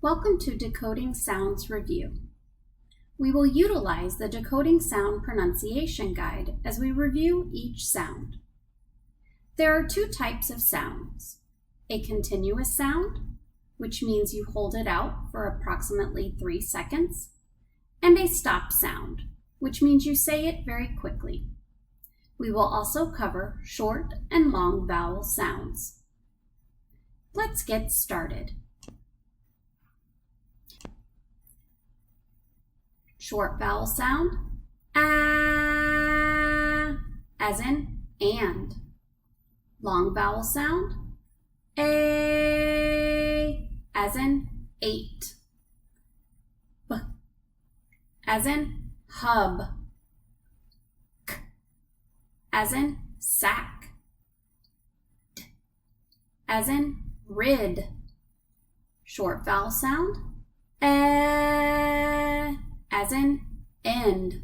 Welcome to Decoding Sounds Review. We will utilize the Decoding Sound Pronunciation Guide as we review each sound. There are two types of sounds: a continuous sound, which means you hold it out for approximately 3 seconds, and a stop sound, which means you say it very quickly. We will also cover short and long vowel sounds. Let's get started. Short vowel sound, ah, as in and. Long vowel sound, a, as in 8. B, as in hub. K, as in sack. D, as in rid. Short vowel sound, as in end.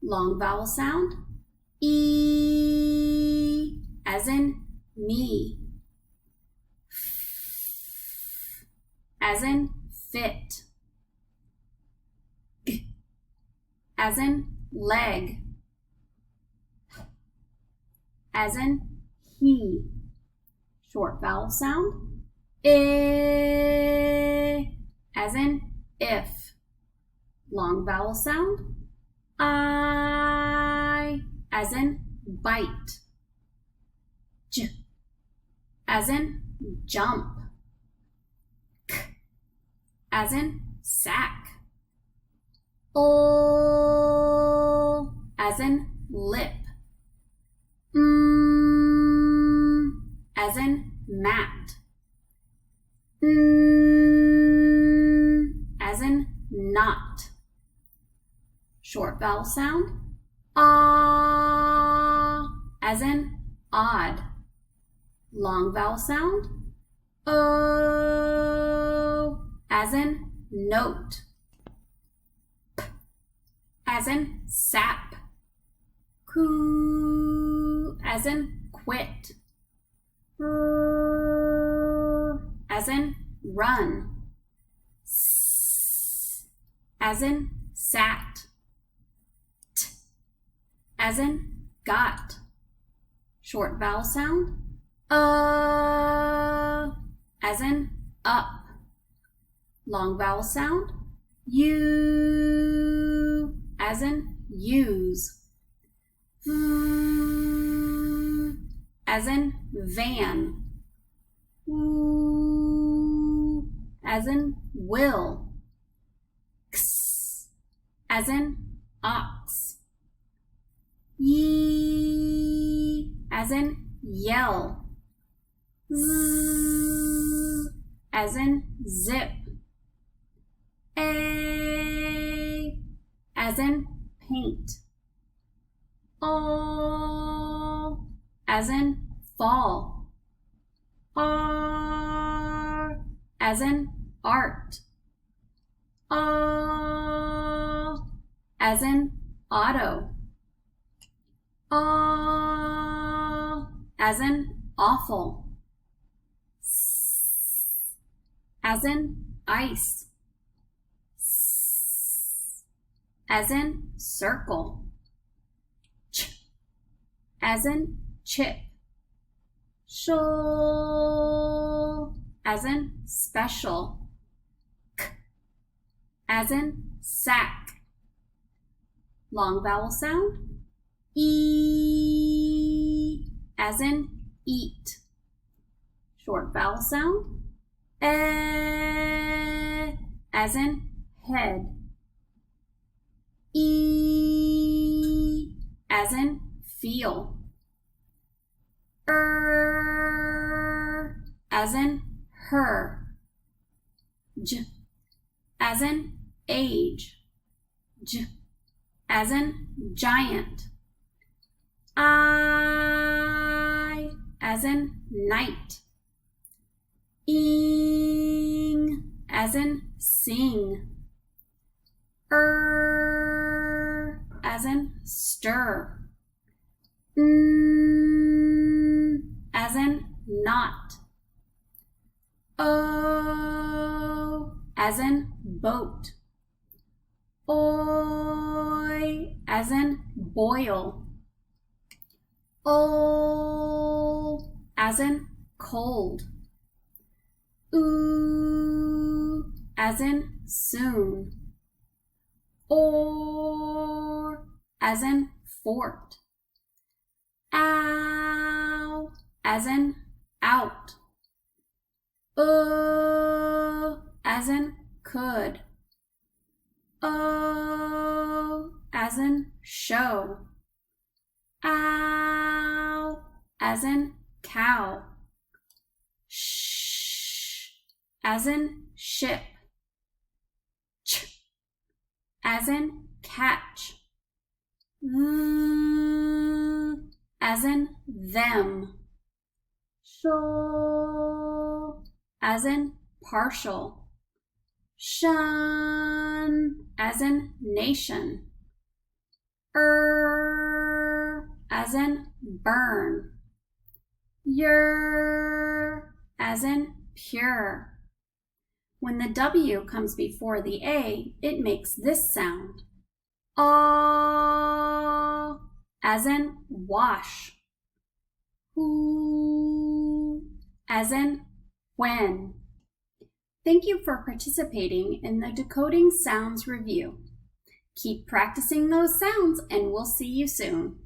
Long vowel sound, e, as in me. F, as in fit. G, as in leg. H, as in he. Short vowel sound, I, as in if. Long vowel sound, I, as in bite. J, as in jump. K, as in sack. O, as in lip. M, as in mat. N, as in knot. Short vowel sound, ah, as in odd. Long vowel sound, o, as in note. P, as in sap. Q, as in quit. R, as in run. S, as in sat. As in got. Short vowel sound, as in up. Long vowel sound, u, as in use. V, as in van. W, as in will. X, as in ox. Y, as in yell. Z, as in zip. A, as in paint. O, as in fall. R, as in art. O, as in auto. As in awful. S, as in ice. S, as in circle. Ch, as in chip. Shul, as in special. K, as in sack. Long vowel sound, e, as in eat. Short vowel sound, as in head. E, as in feel. As in her. J, as in age. J, as in giant. I, as in night. Ing, as in sing. As in stir. N, as in not. O, as in boat. Oi, as in boil. O, as in cold. Oo, as in soon. Or, as in fort. Ow, as in out. As in could. O, as in show. Ow, as in cow. Sh, as in ship. Ch, as in catch. As in them. Sho, as in partial. Shun, as in nation. As in burn. Yer, as in pure. When the W comes before the A, it makes this sound. Ah, as in wash. Who, as in when. Thank you for participating in the Decoding Sounds review. Keep practicing those sounds and we'll see you soon.